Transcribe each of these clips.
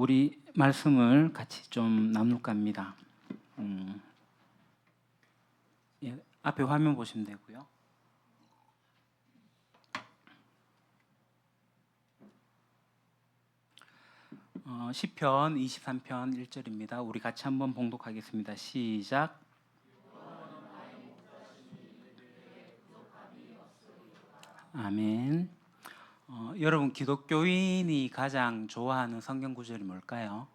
우리 말씀을 같이 좀 나눌까 합니다. 앞에 화면 보시면 되고요. 시편 23편 1절입니다. 우리 같이 한번 봉독하겠습니다. 시작. 아멘. 여러분, 기독교인이 가장 좋아하는 성경 구절이 뭘까요?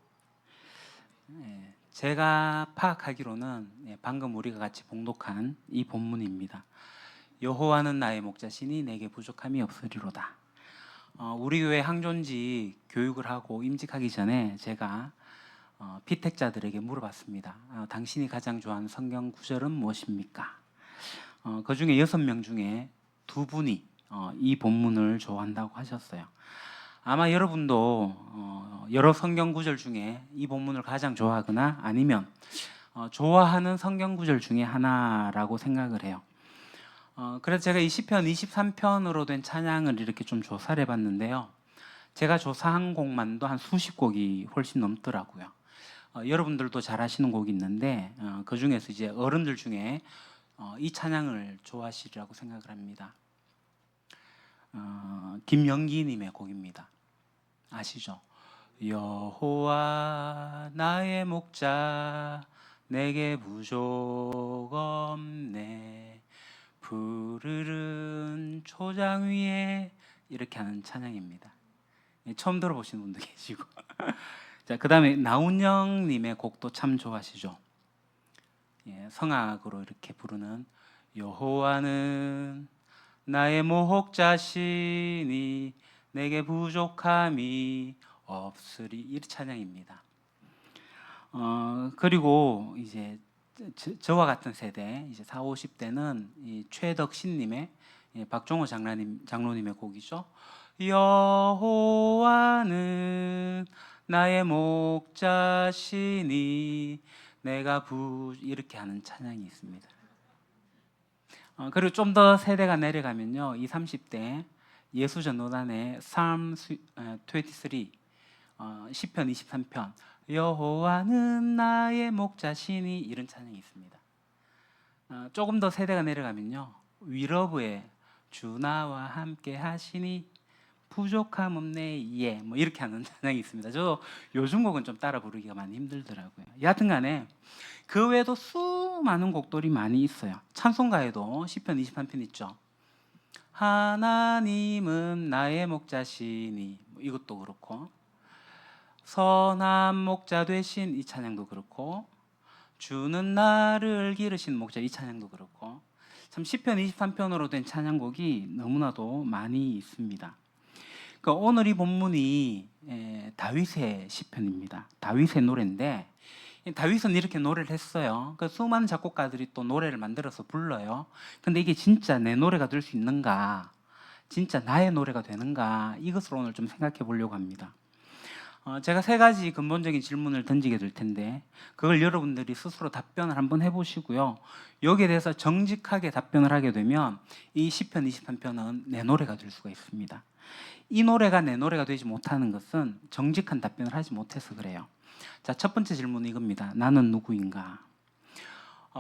제가 파악하기로는 방금 우리가 같이 봉독한 이 본문입니다. 여호와는 나의 목자시니 내게 부족함이 없으리로다. 우리 교회 항존지 교육을 하고 임직하기 전에 제가 피택자들에게 물어봤습니다. 당신이 가장 좋아하는 성경 구절은 무엇입니까? 그 중에 6명 중에 2분이 이 본문을 좋아한다고 하셨어요. 아마 여러분도 여러 성경 구절 중에 이 본문을 가장 좋아하거나 아니면 좋아하는 성경 구절 중에 하나라고 생각을 해요. 그래서 제가 이 시편 23편으로 된 찬양을 이렇게 좀 조사를 해봤는데요. 제가 조사한 곡만도 한 수십 곡이 훨씬 넘더라고요. 여러분들도 잘 아시는 곡이 있는데 그 중에서 이제 어른들 중에 이 찬양을 좋아하시리라고 생각을 합니다. 김영기님의 곡입니다. 아시죠? 여호와 나의 목자 내게 부족 없네 푸르른 초장 위에 이렇게 하는 찬양입니다. 처음 들어보시는 분도 계시고 자, 그 다음에 나운영님의 곡도 참 좋아하시죠? 성악으로 이렇게 부르는 여호와는 나의 목자시니 내게 부족함이 없으리 이 찬양입니다. 그리고 이제 저와 같은 세대 이제 40, 50대는 이 최덕신님의 박종호 장로님의 곡이죠. 여호와는 나의 목자시니 내가 이렇게 하는 찬양이 있습니다. 그리고 좀 더 세대가 내려가면요, 20, 30대 예수전도단의 Psalm 23 시편 23편 여호와는 나의 목자시니 이런 찬양이 있습니다. 조금 더 세대가 내려가면요, 위러브의 주 나와 함께 하시니 부족함 없네 예 뭐 이렇게 하는 찬양이 있습니다. 저 요즘 곡은 좀 따라 부르기가 많이 힘들더라고요. 여하튼간에 그 외에도 수많은 곡들이 많이 있어요. 찬송가에도 시편 23편 있죠. 하나님은 나의 목자시니 이것도 그렇고, 선한 목자 되신 이 찬양도 그렇고, 주는 나를 기르신 목자 이 찬양도 그렇고, 참 시편 23편으로 된 찬양곡이 너무나도 많이 있습니다. 그러니까 오늘 이 본문이 다윗의 시편입니다. 다윗의 노래인데 다윗은 이렇게 노래를 했어요. 그 수많은 작곡가들이 또 노래를 만들어서 불러요. 근데 이게 진짜 내 노래가 될 수 있는가, 진짜 나의 노래가 되는가, 이것을 오늘 좀 생각해 보려고 합니다. 제가 3가지 근본적인 질문을 던지게 될 텐데 그걸 여러분들이 스스로 답변을 한번 해보시고요. 여기에 대해서 정직하게 답변을 하게 되면 이 시편 23편은 내 노래가 될 수가 있습니다. 이 노래가 내 노래가 되지 못하는 것은 정직한 답변을 하지 못해서 그래요. 자, 첫 번째 질문은 이겁니다. 나는 누구인가?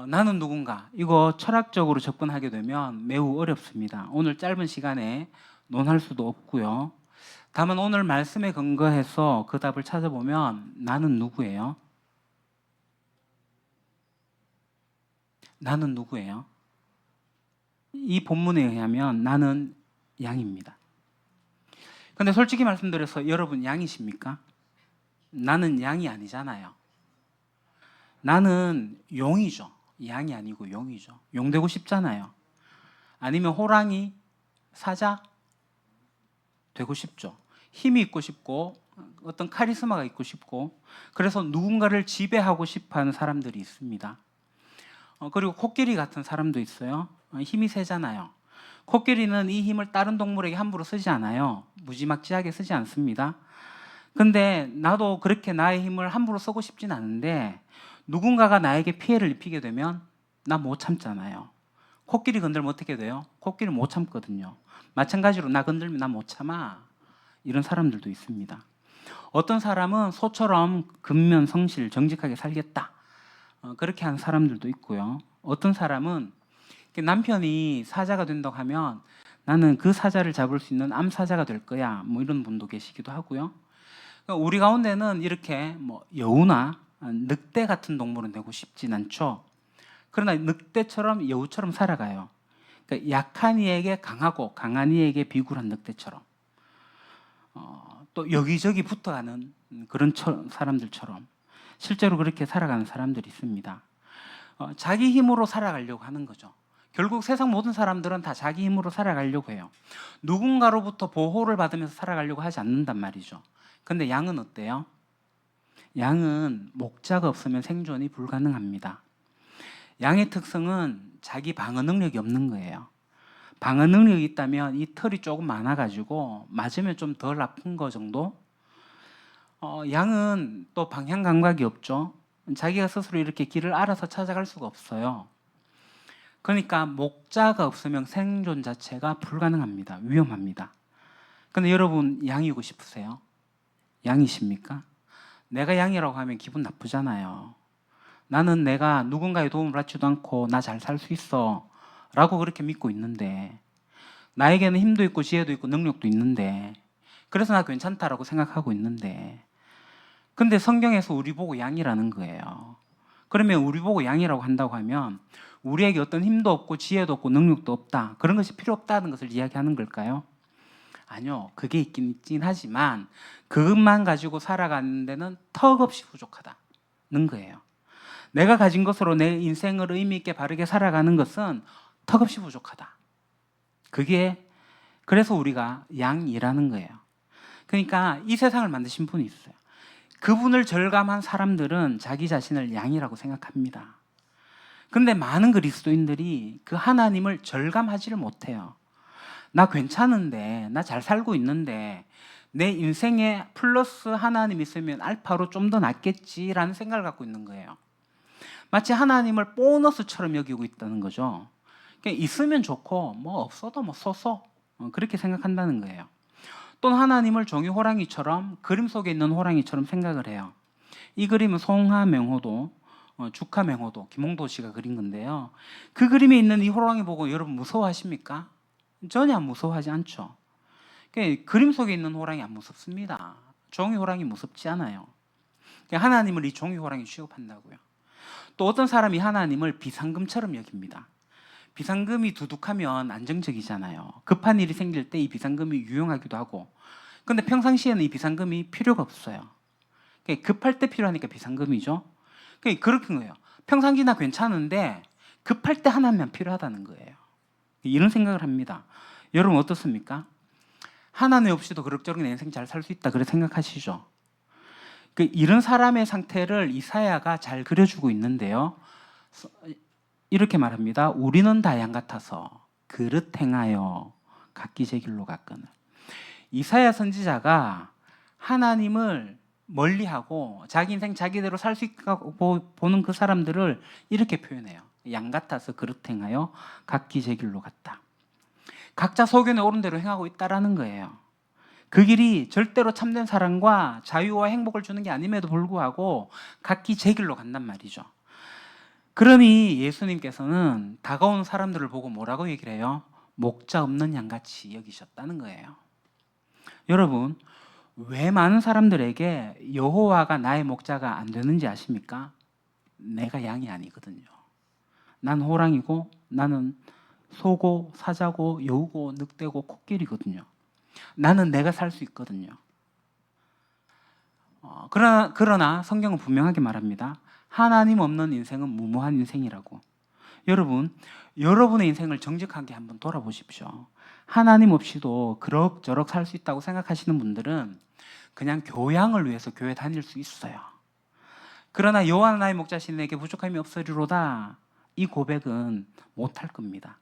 나는 누군가? 이거 철학적으로 접근하게 되면 매우 어렵습니다. 오늘 짧은 시간에 논할 수도 없고요. 다만 오늘 말씀에 근거해서 그 답을 찾아보면 나는 누구예요? 나는 누구예요? 이 본문에 의하면 나는 양입니다. 근데 솔직히 말씀드려서 여러분 양이십니까? 나는 양이 아니잖아요. 나는 용이죠. 양이 아니고 용이죠. 용 되고 싶잖아요. 아니면 호랑이, 사자 되고 싶죠. 힘이 있고 싶고 어떤 카리스마가 있고 싶고, 그래서 누군가를 지배하고 싶어하는 사람들이 있습니다. 그리고 코끼리 같은 사람도 있어요. 힘이 세잖아요. 코끼리는 이 힘을 다른 동물에게 함부로 쓰지 않아요. 무지막지하게 쓰지 않습니다. 근데 나도 그렇게 나의 힘을 함부로 쓰고 싶진 않은데 누군가가 나에게 피해를 입히게 되면 나 못 참잖아요. 코끼리 건들면 어떻게 돼요? 코끼리 못 참거든요. 마찬가지로 나 건들면 나 못 참아. 이런 사람들도 있습니다. 어떤 사람은 소처럼 근면 성실 정직하게 살겠다. 그렇게 하는 사람들도 있고요. 어떤 사람은 남편이 사자가 된다고 하면 나는 그 사자를 잡을 수 있는 암사자가 될 거야. 뭐 이런 분도 계시기도 하고요. 그러니까 우리 가운데는 이렇게 뭐 여우나 늑대 같은 동물은 되고 싶진 않죠. 그러나 늑대처럼 여우처럼 살아가요. 그러니까 약한 이에게 강하고 강한 이에게 비굴한 늑대처럼 또 여기저기 붙어가는 그런 사람들처럼 실제로 그렇게 살아가는 사람들이 있습니다. 자기 힘으로 살아가려고 하는 거죠. 결국 세상 모든 사람들은 다 자기 힘으로 살아가려고 해요. 누군가로부터 보호를 받으면서 살아가려고 하지 않는단 말이죠. 근데 양은 어때요? 양은 목자가 없으면 생존이 불가능합니다. 양의 특성은 자기 방어 능력이 없는 거예요. 방어 능력이 있다면 이 털이 조금 많아가지고 맞으면 좀 덜 아픈 거 정도? 양은 또 방향 감각이 없죠. 자기가 스스로 이렇게 길을 알아서 찾아갈 수가 없어요. 그러니까 목자가 없으면 생존 자체가 불가능합니다. 위험합니다. 근데 여러분 양이고 싶으세요? 양이십니까? 내가 양이라고 하면 기분 나쁘잖아요. 나는 내가 누군가의 도움을 받지도 않고 나 잘 살 수 있어 라고 그렇게 믿고 있는데, 나에게는 힘도 있고 지혜도 있고 능력도 있는데, 그래서 나 괜찮다라고 생각하고 있는데, 근데 성경에서 우리 보고 양이라는 거예요. 그러면 우리 보고 양이라고 한다고 하면 우리에게 어떤 힘도 없고 지혜도 없고 능력도 없다, 그런 것이 필요 없다는 것을 이야기하는 걸까요? 아니요. 그게 있긴 하지만 그것만 가지고 살아가는 데는 턱없이 부족하다는 거예요. 내가 가진 것으로 내 인생을 의미 있게 바르게 살아가는 것은 턱없이 부족하다. 그래서 우리가 양이라는 거예요. 그러니까 이 세상을 만드신 분이 있어요. 그분을 절감한 사람들은 자기 자신을 양이라고 생각합니다. 근데 많은 그리스도인들이 그 하나님을 절감하지를 못해요. 나 괜찮은데, 나 잘 살고 있는데, 내 인생에 플러스 하나님 있으면 알파로 좀 더 낫겠지라는 생각을 갖고 있는 거예요. 마치 하나님을 보너스처럼 여기고 있다는 거죠. 그러니까 있으면 좋고 뭐 없어도 뭐 쏘쏘 그렇게 생각한다는 거예요. 또는 하나님을 종이 호랑이처럼, 그림 속에 있는 호랑이처럼 생각을 해요. 이 그림은 송하명호도 주카명호도 김홍도 씨가 그린 건데요. 그 그림에 있는 이 호랑이 보고 여러분 무서워하십니까? 전혀 안 무서워하지 않죠. 그러니까 그림 속에 있는 호랑이 안 무섭습니다. 종이 호랑이 무섭지 않아요. 그러니까 하나님을 이 종이 호랑이 취급한다고요. 또 어떤 사람이 하나님을 비상금처럼 여깁니다. 비상금이 두둑하면 안정적이잖아요. 급한 일이 생길 때 이 비상금이 유용하기도 하고, 근데 평상시에는 이 비상금이 필요가 없어요. 그러니까 급할 때 필요하니까 비상금이죠. 그러니까 그렇게 거예요. 평상시나 괜찮은데 급할 때 하나만 필요하다는 거예요. 이런 생각을 합니다. 여러분 어떻습니까? 하나님 없이도 그럭저럭 내 인생 잘 살 수 있다, 그래 생각하시죠? 이런 사람의 상태를 이사야가 잘 그려주고 있는데요. 이렇게 말합니다. 우리는 다 양 같아서 그릇 행하여 각기 제 길로 갔거늘. 이사야 선지자가 하나님을 멀리하고 자기 인생 자기대로 살 수 있다고 보는 그 사람들을 이렇게 표현해요. 양 같아서 그릇 행하여 각기 제 길로 갔다. 각자 소견에 오른 대로 행하고 있다라는 거예요. 그 길이 절대로 참된 사랑과 자유와 행복을 주는 게 아님에도 불구하고 각기 제 길로 간단 말이죠. 그러니 예수님께서는 다가오는 사람들을 보고 뭐라고 얘기를 해요? 목자 없는 양같이 여기셨다는 거예요. 여러분, 왜 많은 사람들에게 여호와가 나의 목자가 안 되는지 아십니까? 내가 양이 아니거든요. 난 호랑이고, 나는 소고, 사자고, 여우고, 늑대고, 코끼리거든요. 나는 내가 살 수 있거든요. 그러나 성경은 분명하게 말합니다. 하나님 없는 인생은 무모한 인생이라고. 여러분, 여러분의 인생을 정직하게 한번 돌아보십시오. 하나님 없이도 그럭저럭 살 수 있다고 생각하시는 분들은 그냥 교양을 위해서 교회 다닐 수 있어요. 그러나 여호와 나의 목자신 내게 부족함이 없으리로다, 이 고백은 못할 겁니다.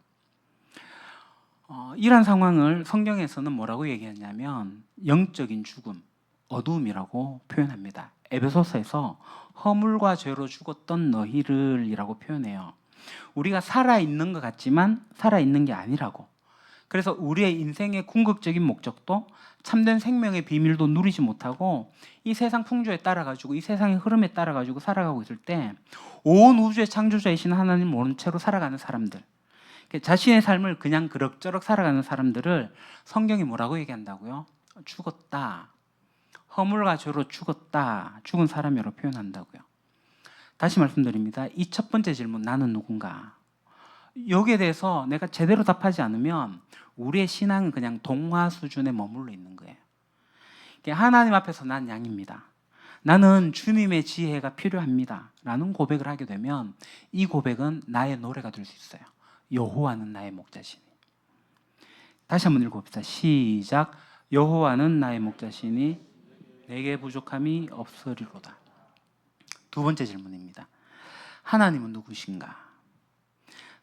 이런 상황을 성경에서는 뭐라고 얘기하냐면 영적인 죽음, 어두움이라고 표현합니다. 에베소서에서 허물과 죄로 죽었던 너희를 이라고 표현해요. 우리가 살아있는 것 같지만 살아있는 게 아니라고. 그래서 우리의 인생의 궁극적인 목적도 참된 생명의 비밀도 누리지 못하고 이 세상 풍조에 따라 가지고 이 세상의 흐름에 따라 가지고 살아가고 있을 때 온 우주의 창조자이신 하나님 모른 채로 살아가는 사람들, 자신의 삶을 그냥 그럭저럭 살아가는 사람들을 성경이 뭐라고 얘기한다고요? 죽었다. 허물과 죄로 죽었다. 죽은 사람이라고 표현한다고요. 다시 말씀드립니다. 이 첫 번째 질문, 나는 누군가? 여기에 대해서 내가 제대로 답하지 않으면 우리의 신앙은 그냥 동화 수준에 머물러 있는 거예요. 하나님 앞에서 난 양입니다. 나는 주님의 지혜가 필요합니다. 라는 고백을 하게 되면 이 고백은 나의 노래가 될 수 있어요. 여호와는 나의 목자시니. 다시 한번 읽어봅시다. 시작. 여호와는 나의 목자시니 내게 부족함이 없으리로다. 두 번째 질문입니다. 하나님은 누구신가?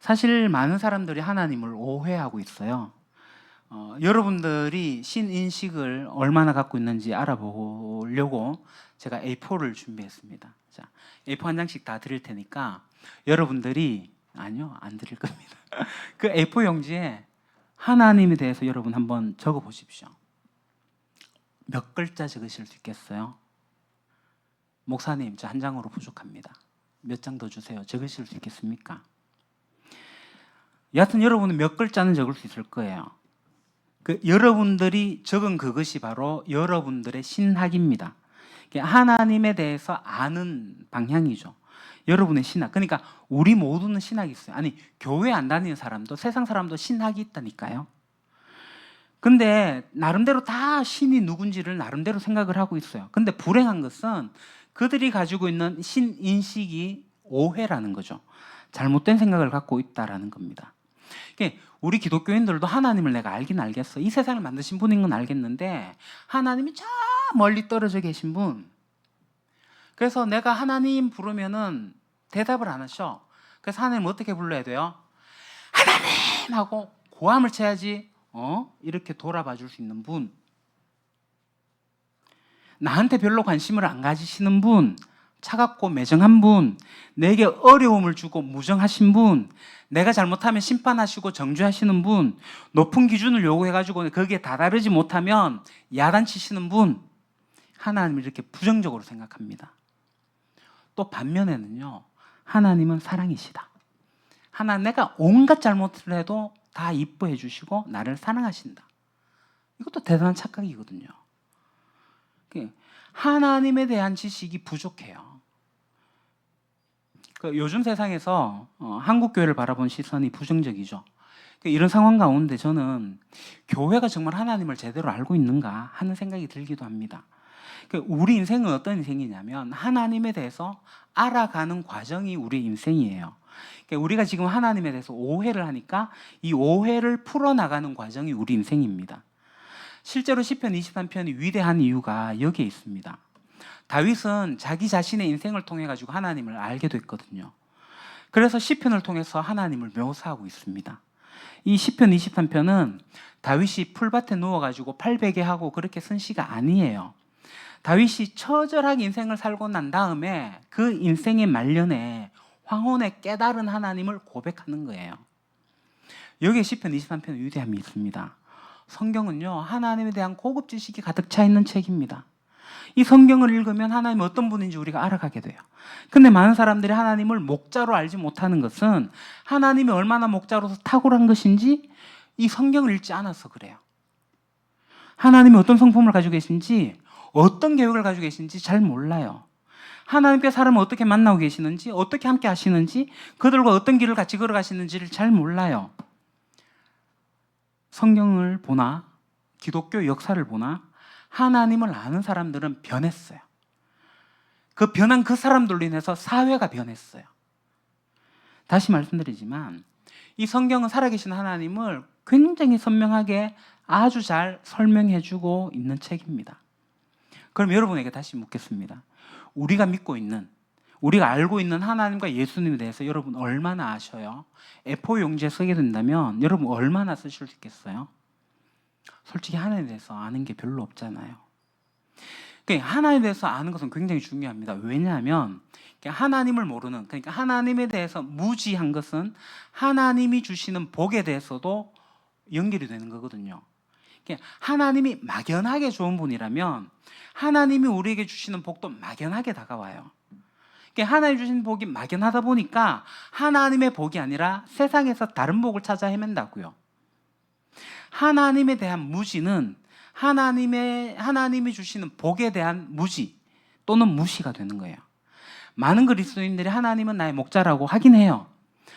사실 많은 사람들이 하나님을 오해하고 있어요. 여러분들이 신인식을 얼마나 갖고 있는지 알아보려고 제가 A4를 준비했습니다. 자, A4 한 장씩 다 드릴 테니까 여러분들이, 아니요, 안 드릴 겁니다. 그 A4 용지에 하나님에 대해서 여러분 한번 적어 보십시오. 몇 글자 적으실 수 있겠어요? 목사님, 저 한 장으로 부족합니다. 몇 장 더 주세요. 적으실 수 있겠습니까? 여하튼 여러분은 몇 글자는 적을 수 있을 거예요. 여러분들이 적은 그것이 바로 여러분들의 신학입니다. 하나님에 대해서 아는 방향이죠. 여러분의 신학. 그러니까 우리 모두는 신학이 있어요. 아니, 교회 안 다니는 사람도, 세상 사람도 신학이 있다니까요. 근데 나름대로 다 신이 누군지를 나름대로 생각을 하고 있어요. 근데 불행한 것은 그들이 가지고 있는 신인식이 오해라는 거죠. 잘못된 생각을 갖고 있다라는 겁니다. 우리 기독교인들도 하나님을 내가 알긴 알겠어. 이 세상을 만드신 분인 건 알겠는데 하나님이 저 멀리 떨어져 계신 분. 그래서 내가 하나님 부르면은 대답을 안 하셔. 그래서 하나님 어떻게 불러야 돼요? 하나님! 하고 고함을 쳐야지 이렇게 돌아봐 줄 수 있는 분. 나한테 별로 관심을 안 가지시는 분, 차갑고 매정한 분, 내게 어려움을 주고 무정하신 분, 내가 잘못하면 심판하시고 정죄하시는 분, 높은 기준을 요구해가지고 거기에 다다르지 못하면 야단치시는 분, 하나님을 이렇게 부정적으로 생각합니다. 또 반면에는요, 하나님은 사랑이시다. 내가 온갖 잘못을 해도 다 이뻐해 주시고 나를 사랑하신다. 이것도 대단한 착각이거든요. 하나님에 대한 지식이 부족해요. 요즘 세상에서 한국 교회를 바라본 시선이 부정적이죠. 이런 상황 가운데 저는 교회가 정말 하나님을 제대로 알고 있는가 하는 생각이 들기도 합니다. 우리 인생은 어떤 인생이냐면 하나님에 대해서 알아가는 과정이 우리 인생이에요. 우리가 지금 하나님에 대해서 오해를 하니까 이 오해를 풀어나가는 과정이 우리 인생입니다. 실제로 시편 23편이 위대한 이유가 여기에 있습니다. 다윗은 자기 자신의 인생을 통해 가지고 하나님을 알게 됐거든요. 그래서 시편을 통해서 하나님을 묘사하고 있습니다. 이 시편 23편은 다윗이 풀밭에 누워가지고 팔베개하고 그렇게 쓴 시가 아니에요. 다윗이 처절하게 인생을 살고 난 다음에 그 인생의 말년에 황혼에 깨달은 하나님을 고백하는 거예요. 여기에 시편 23편의 위대함이 있습니다. 성경은요, 하나님에 대한 고급 지식이 가득 차 있는 책입니다. 이 성경을 읽으면 하나님이 어떤 분인지 우리가 알아가게 돼요. 근데 많은 사람들이 하나님을 목자로 알지 못하는 것은 하나님이 얼마나 목자로서 탁월한 것인지 이 성경을 읽지 않아서 그래요. 하나님이 어떤 성품을 가지고 계신지, 어떤 계획을 가지고 계신지 잘 몰라요. 하나님께 사람을 어떻게 만나고 계시는지, 어떻게 함께 하시는지, 그들과 어떤 길을 같이 걸어가시는지를 잘 몰라요. 성경을 보나 기독교 역사를 보나 하나님을 아는 사람들은 변했어요. 그 변한 그 사람들로 인해서 사회가 변했어요. 다시 말씀드리지만 이 성경은 살아계신 하나님을 굉장히 선명하게 아주 잘 설명해주고 있는 책입니다. 그럼 여러분에게 다시 묻겠습니다. 우리가 믿고 있는, 우리가 알고 있는 하나님과 예수님에 대해서 여러분 얼마나 아셔요? A4 용지에 쓰게 된다면 여러분 얼마나 쓰실 수 있겠어요? 솔직히 하나님에 대해서 아는 게 별로 없잖아요. 하나님에 대해서 아는 것은 굉장히 중요합니다. 왜냐하면 하나님을 모르는, 그러니까 하나님에 대해서 무지한 것은 하나님이 주시는 복에 대해서도 연결이 되는 거거든요. 하나님이 막연하게 좋은 분이라면 하나님이 우리에게 주시는 복도 막연하게 다가와요. 하나님 주신 복이 막연하다 보니까 하나님의 복이 아니라 세상에서 다른 복을 찾아 헤맨다고요. 하나님에 대한 무지는 하나님이 주시는 복에 대한 무지 또는 무시가 되는 거예요. 많은 그리스도인들이 하나님은 나의 목자라고 하긴 해요.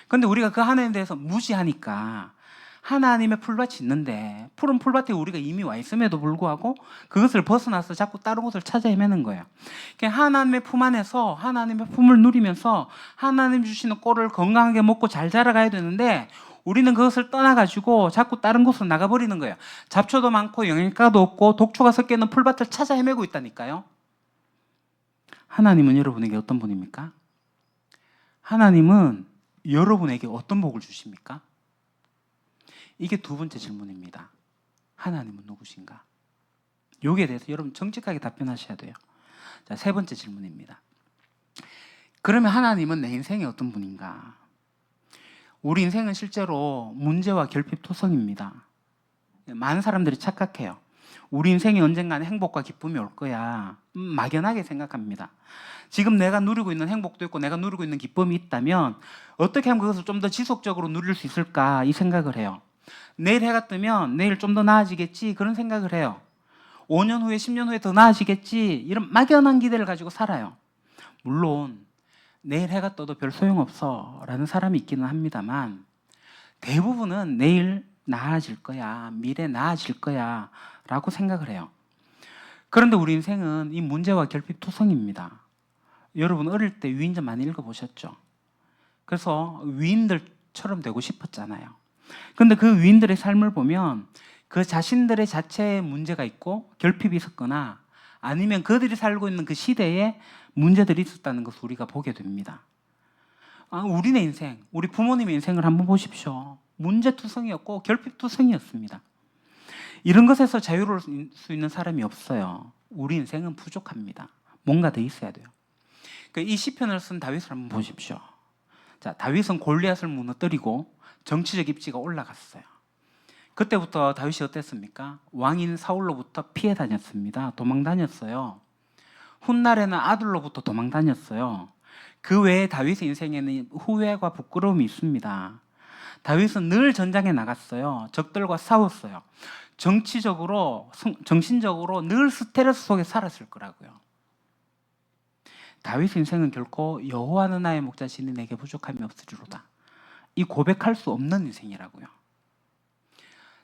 그런데 우리가 그 하나님에 대해서 무시하니까 하나님의 풀밭이 있는데 푸른 풀밭에 우리가 이미 와 있음에도 불구하고 그것을 벗어나서 자꾸 다른 곳을 찾아 헤매는 거예요. 하나님의 품 안에서 하나님의 품을 누리면서 하나님 주시는 꼴을 건강하게 먹고 잘 자라가야 되는데 우리는 그것을 떠나가지고 자꾸 다른 곳으로 나가버리는 거예요. 잡초도 많고 영양가도 없고 독초가 섞여 있는 풀밭을 찾아 헤매고 있다니까요. 하나님은 여러분에게 어떤 분입니까? 하나님은 여러분에게 어떤 복을 주십니까? 이게 두 번째 질문입니다. 하나님은 누구신가? 여기에 대해서 여러분 정직하게 답변하셔야 돼요. 자, 세 번째 질문입니다. 그러면 하나님은 내 인생에 어떤 분인가? 우리 인생은 실제로 문제와 결핍투성입니다. 많은 사람들이 착각해요. 우리 인생에 언젠가는 행복과 기쁨이 올 거야. 막연하게 생각합니다. 지금 내가 누리고 있는 행복도 있고 내가 누리고 있는 기쁨이 있다면 어떻게 하면 그것을 좀 더 지속적으로 누릴 수 있을까 이 생각을 해요. 내일 해가 뜨면 내일 좀 더 나아지겠지 그런 생각을 해요. 5년 후에 10년 후에 더 나아지겠지 이런 막연한 기대를 가지고 살아요. 물론 내일 해가 떠도 별 소용없어 라는 사람이 있기는 합니다만 대부분은 내일 나아질 거야, 미래 나아질 거야 라고 생각을 해요. 그런데 우리 인생은 이 문제와 결핍투성입니다. 여러분 어릴 때 위인전 많이 읽어보셨죠? 그래서 위인들처럼 되고 싶었잖아요. 그런데 그 위인들의 삶을 보면 그 자신들의 자체에 문제가 있고 결핍이 있었거나 아니면 그들이 살고 있는 그 시대에 문제들이 있었다는 것을 우리가 보게 됩니다. 우리네 인생, 우리 부모님의 인생을 한번 보십시오. 문제투성이었고 결핍투성이었습니다. 이런 것에서 자유로울 수 있는 사람이 없어요. 우리 인생은 부족합니다. 뭔가 더 있어야 돼요. 이 시편을 쓴 다윗을 한번 보십시오. 자, 다윗은 골리앗을 무너뜨리고 정치적 입지가 올라갔어요. 그때부터 다윗이 어땠습니까? 왕인 사울로부터 피해 다녔습니다. 도망 다녔어요. 훗날에는 아들로부터 도망 다녔어요. 그 외에 다윗의 인생에는 후회와 부끄러움이 있습니다. 다윗은 늘 전장에 나갔어요. 적들과 싸웠어요. 정치적으로, 정신적으로 늘 스트레스 속에 살았을 거라고요. 다윗의 인생은 결코 여호와는 나의 목자시니 내게 부족함이 없으리로다. 이 고백할 수 없는 인생이라고요.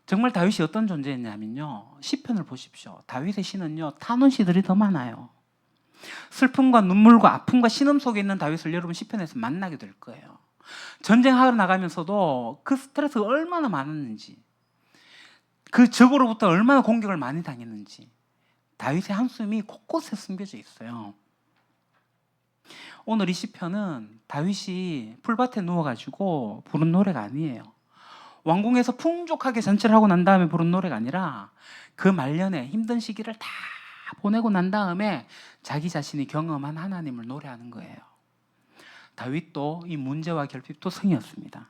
정말 다윗이 어떤 존재였냐면요. 시편을 보십시오. 다윗의 시는요. 타는 시들이 더 많아요. 슬픔과 눈물과 아픔과 신음 속에 있는 다윗을 여러분 시편에서 만나게 될 거예요. 전쟁하러 나가면서도 그 스트레스가 얼마나 많았는지, 그 적으로부터 얼마나 공격을 많이 당했는지 다윗의 한숨이 곳곳에 숨겨져 있어요. 오늘 이 시편은 다윗이 풀밭에 누워가지고 부른 노래가 아니에요. 왕궁에서 풍족하게 잔치를 하고 난 다음에 부른 노래가 아니라 그 말년에 힘든 시기를 다 보내고 난 다음에 자기 자신이 경험한 하나님을 노래하는 거예요. 다윗도 이 문제와 결핍투성이었습니다.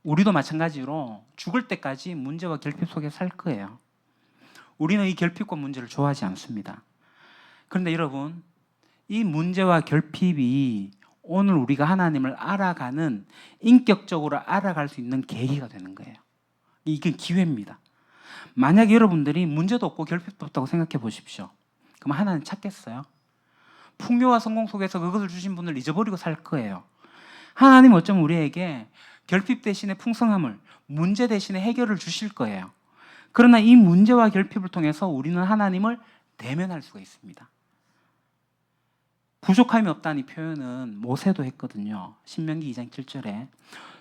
우리도 마찬가지로 죽을 때까지 문제와 결핍 속에 살 거예요. 우리는 이 결핍과 문제를 좋아하지 않습니다. 그런데 여러분, 이 문제와 결핍이 오늘 우리가 하나님을 알아가는, 인격적으로 알아갈 수 있는 계기가 되는 거예요. 이게 기회입니다. 만약에 여러분들이 문제도 없고 결핍도 없다고 생각해 보십시오. 그럼 하나님 찾겠어요? 풍요와 성공 속에서 그것을 주신 분을 잊어버리고 살 거예요. 하나님 어쩌면 우리에게 결핍 대신에 풍성함을, 문제 대신에 해결을 주실 거예요. 그러나 이 문제와 결핍을 통해서 우리는 하나님을 대면할 수가 있습니다. 부족함이 없다는 표현은 모세도 했거든요. 신명기 2장 7절에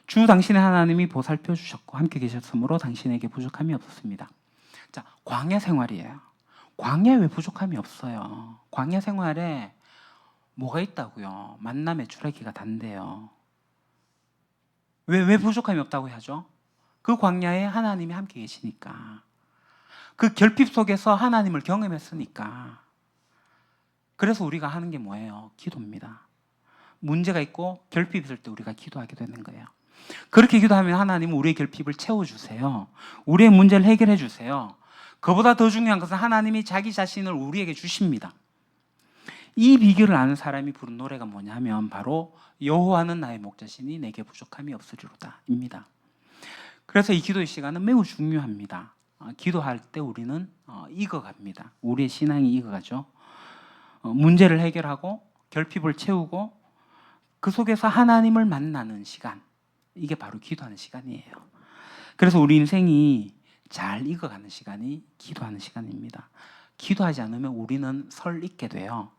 주 당신의 하나님이 보살펴 주셨고 함께 계셨으므로 당신에게 부족함이 없었습니다. 자, 광야 생활이에요. 광야에 왜 부족함이 없어요? 광야 생활에 뭐가 있다고요? 만나 메추라기가 단대요. 왜 부족함이 없다고 하죠? 그 광야에 하나님이 함께 계시니까. 그 결핍 속에서 하나님을 경험했으니까. 그래서 우리가 하는 게 뭐예요? 기도입니다. 문제가 있고 결핍이 있을 때 우리가 기도하게 되는 거예요. 그렇게 기도하면 하나님은 우리의 결핍을 채워주세요. 우리의 문제를 해결해 주세요. 그보다 더 중요한 것은 하나님이 자기 자신을 우리에게 주십니다. 이 비결을 아는 사람이 부른 노래가 뭐냐면 바로 여호와는 나의 목자시니 내게 부족함이 없으리로다 입니다. 그래서 이 기도의 시간은 매우 중요합니다. 기도할 때 우리는 익어갑니다. 우리의 신앙이 익어가죠. 문제를 해결하고 결핍을 채우고 그 속에서 하나님을 만나는 시간, 이게 바로 기도하는 시간이에요. 그래서 우리 인생이 잘 익어가는 시간이 기도하는 시간입니다. 기도하지 않으면 우리는 설익게 돼요.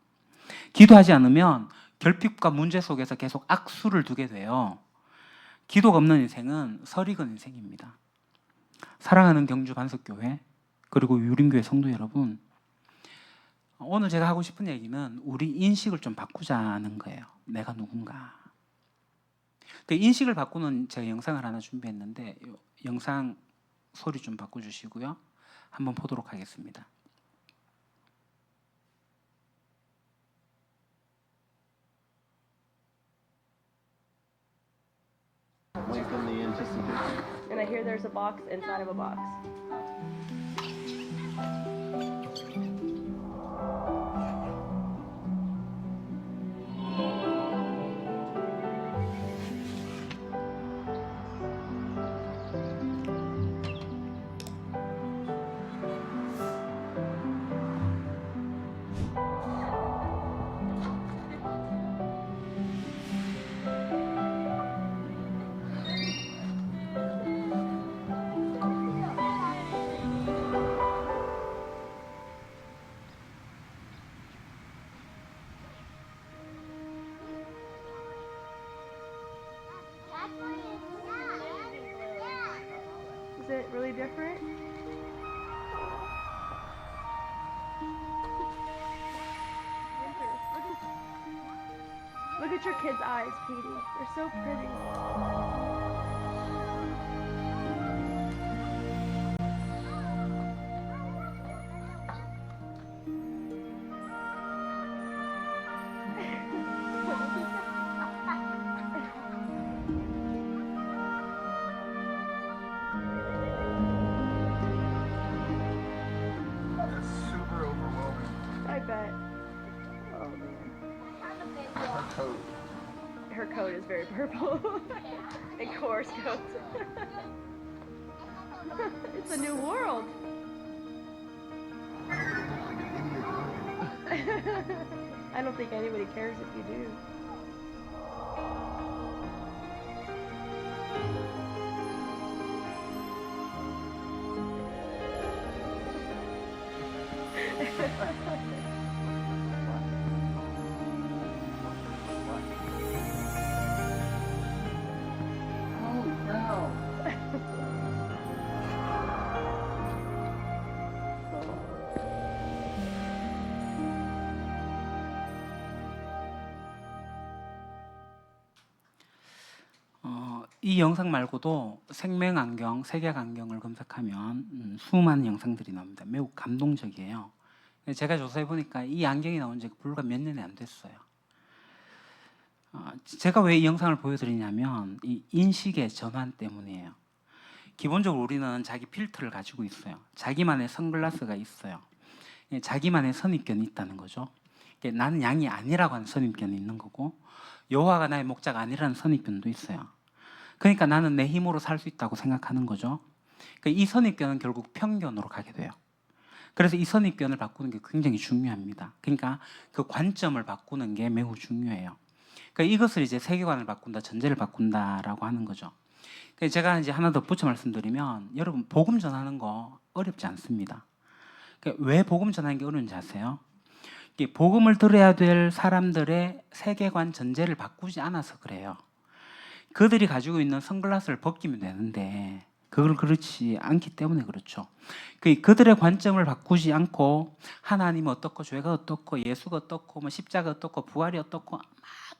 기도하지 않으면 결핍과 문제 속에서 계속 악수를 두게 돼요. 기도가 없는 인생은 설익은 인생입니다. 사랑하는 경주 반석교회 그리고 유림교회 성도 여러분, 오늘 제가 하고 싶은 얘기는 우리 인식을 좀 바꾸자는 거예요. 내가 누군가. 그 인식을 바꾸는 제가 영상을 하나 준비했는데 영상 소리 좀 바꿔주시고요. 한번 보도록 하겠습니다. And I hear there's a box inside of a box. Is it really different? Look at your kids' eyes, Petey. They're so pretty. I bet. Oh man. Her coat is very purple. And Cora's coat. It's a new world. I don't think anybody cares if you do. 이 영상 말고도 생명안경, 색약안경을 검색하면 수많은 영상들이 나옵니다. 매우 감동적이에요. 제가 조사해 보니까 이 안경이 나온 지 불과 몇 년이 안 됐어요. 제가 왜 이 영상을 보여드리냐면 이 인식의 전환 때문이에요. 기본적으로 우리는 자기 필터를 가지고 있어요. 자기만의 선글라스가 있어요. 자기만의 선입견이 있다는 거죠. 나는 양이 아니라고 하는 선입견이 있는 거고, 여호와가 나의 목자가 아니라는 선입견도 있어요. 그러니까 나는 내 힘으로 살 수 있다고 생각하는 거죠. 그러니까 이 선입견은 결국 편견으로 가게 돼요. 그래서 이 선입견을 바꾸는 게 굉장히 중요합니다. 그러니까 그 관점을 바꾸는 게 매우 중요해요. 그러니까 이것을 이제 세계관을 바꾼다, 전제를 바꾼다라고 하는 거죠. 그러니까 제가 이제 하나 더 붙여 말씀드리면, 여러분 복음 전하는 거 어렵지 않습니다. 그러니까 왜 복음 전하는 게 어려운지 아세요? 복음을 들어야 될 사람들의 세계관 전제를 바꾸지 않아서 그래요. 그들이 가지고 있는 선글라스를 벗기면 되는데 그걸 그렇지 않기 때문에 그렇죠. 그들의 관점을 바꾸지 않고 하나님은 어떻고 죄가 어떻고 예수가 어떻고 뭐 십자가 어떻고 부활이 어떻고 막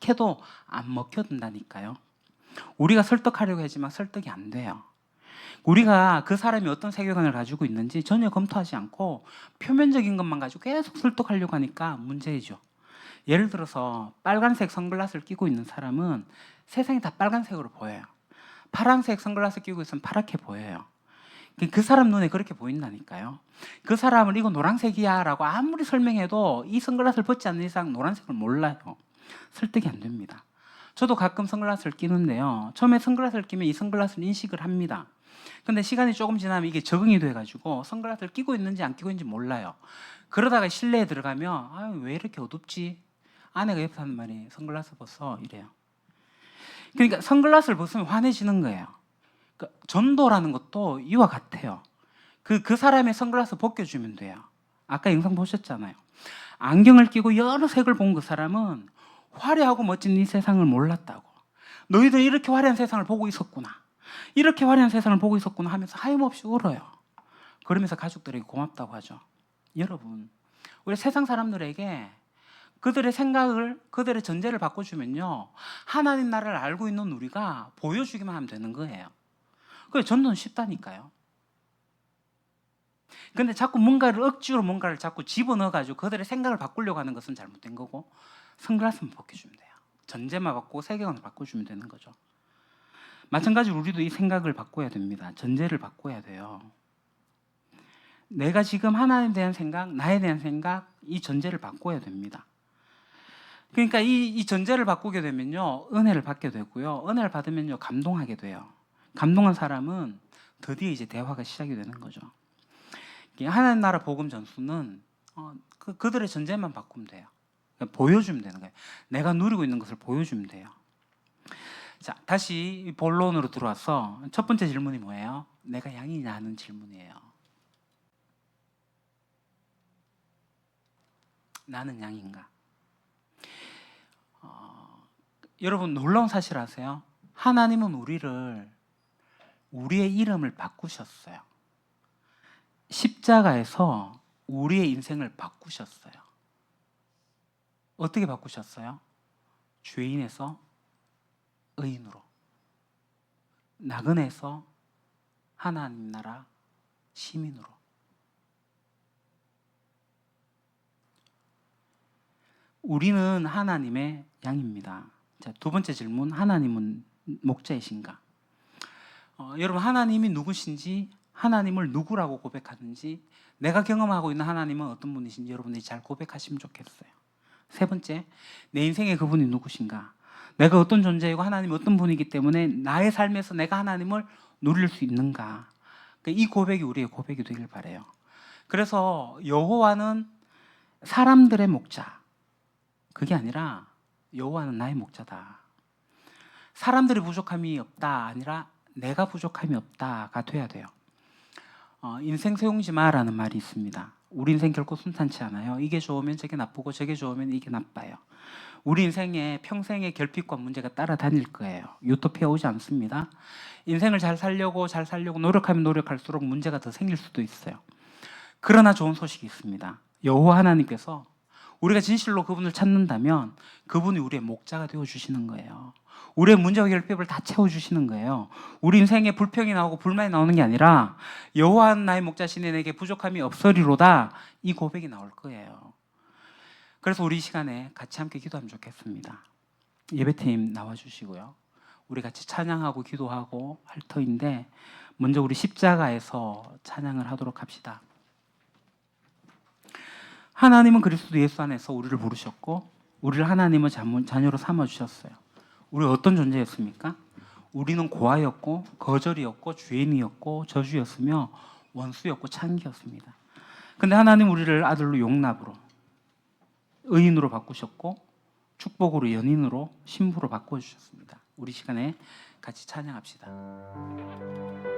해도 안 먹혀든다니까요. 우리가 설득하려고 하지만 설득이 안 돼요. 우리가 그 사람이 어떤 세계관을 가지고 있는지 전혀 검토하지 않고 표면적인 것만 가지고 계속 설득하려고 하니까 문제이죠. 예를 들어서 빨간색 선글라스를 끼고 있는 사람은 세상이 다 빨간색으로 보여요. 파란색 선글라스 끼고 있으면 파랗게 보여요. 그 사람 눈에 그렇게 보인다니까요. 그 사람을 이거 노란색이야 라고 아무리 설명해도 이 선글라스를 벗지 않는 이상 노란색을 몰라요. 설득이 안 됩니다. 저도 가끔 선글라스를 끼는데요. 처음에 선글라스를 끼면 이 선글라스를 인식을 합니다. 근데 시간이 조금 지나면 이게 적응이 돼가지고 선글라스를 끼고 있는지 안 끼고 있는지 몰라요. 그러다가 실내에 들어가면 아유, 왜 이렇게 어둡지? 아내가 옆에서 하는 말이 선글라스 벗어 이래요. 그러니까 선글라스를 벗으면 환해지는 거예요. 그러니까 전도라는 것도 이와 같아요. 그 사람의 선글라스 벗겨주면 돼요. 아까 영상 보셨잖아요. 안경을 끼고 여러 색을 본 그 사람은 화려하고 멋진 이 세상을 몰랐다고. 너희들 이렇게 화려한 세상을 보고 있었구나. 이렇게 화려한 세상을 보고 있었구나 하면서 하염없이 울어요. 그러면서 가족들에게 고맙다고 하죠. 여러분, 우리 세상 사람들에게 그들의 생각을, 그들의 전제를 바꿔주면요, 하나님 나라를 알고 있는 우리가 보여주기만 하면 되는 거예요. 그래서 전도는 쉽다니까요. 근데 자꾸 억지로 뭔가를 자꾸 집어넣어가지고 그들의 생각을 바꾸려고 하는 것은 잘못된 거고, 선글라스만 벗겨주면 돼요. 전제만 바꾸고 세계관을 바꿔주면 되는 거죠. 마찬가지로 우리도 이 생각을 바꿔야 됩니다. 전제를 바꿔야 돼요. 내가 지금 하나님에 대한 생각, 나에 대한 생각, 이 전제를 바꿔야 됩니다. 그러니까 이 전제를 바꾸게 되면요, 은혜를 받게 되고요, 은혜를 받으면요, 감동하게 돼요. 감동한 사람은 드디어 이제 대화가 시작이 되는 거죠. 하나님 나라 복음 전수는 그들의 전제만 바꾸면 돼요. 그러니까 보여주면 되는 거예요. 내가 누리고 있는 것을 보여주면 돼요. 자, 다시 본론으로 들어와서 첫 번째 질문이 뭐예요? 내가 양이냐 하는 질문이에요. 나는 양인가? 여러분 놀라운 사실 아세요? 하나님은 우리의 이름을 바꾸셨어요. 십자가에서 우리의 인생을 바꾸셨어요. 어떻게 바꾸셨어요? 죄인에서 의인으로, 나그네에서 하나님 나라 시민으로. 우리는 하나님의 양입니다. 자, 두 번째 질문, 하나님은 목자이신가? 여러분, 하나님이 누구신지, 하나님을 누구라고 고백하는지, 내가 경험하고 있는 하나님은 어떤 분이신지 여러분들이 잘 고백하시면 좋겠어요. 세 번째, 내 인생에 그분이 누구신가? 내가 어떤 존재이고 하나님이 어떤 분이기 때문에 나의 삶에서 내가 하나님을 누릴 수 있는가? 그러니까 이 고백이 우리의 고백이 되길 바라요. 그래서 여호와는 사람들의 목자, 그게 아니라 여호와는 나의 목자다. 사람들의 부족함이 없다 아니라 내가 부족함이 없다가 돼야 돼요. 인생 세웅지 마라는 말이 있습니다. 우리 인생 결코 순탄치 않아요. 이게 좋으면 저게 나쁘고 저게 좋으면 이게 나빠요. 우리 인생에 평생의 결핍과 문제가 따라다닐 거예요. 유토피아 오지 않습니다. 인생을 잘 살려고 노력하면 노력할수록 문제가 더 생길 수도 있어요. 그러나 좋은 소식이 있습니다. 여호와 하나님께서 우리가 진실로 그분을 찾는다면 그분이 우리의 목자가 되어주시는 거예요. 우리의 문제와 결핍을 다 채워주시는 거예요. 우리 인생에 불평이 나오고 불만이 나오는 게 아니라 여호와는 나의 목자시니 내게 부족함이 없으리로다, 이 고백이 나올 거예요. 그래서 우리 이 시간에 같이 함께 기도하면 좋겠습니다. 예배팀 나와주시고요. 우리 같이 찬양하고 기도하고 할 터인데 먼저 우리 십자가에서 찬양을 하도록 합시다. 하나님은 그리스도 예수 안에서 우리를 부르셨고 우리를 하나님의 자녀로 삼아주셨어요. 우리 어떤 존재였습니까? 우리는 고아였고 거절이었고 죄인이었고 저주였으며 원수였고 창기였습니다. 근데 하나님 우리를 아들로 용납으로 의인으로 바꾸셨고 축복으로 연인으로 신부로 바꿔주셨습니다. 우리 시간에 같이 찬양합시다.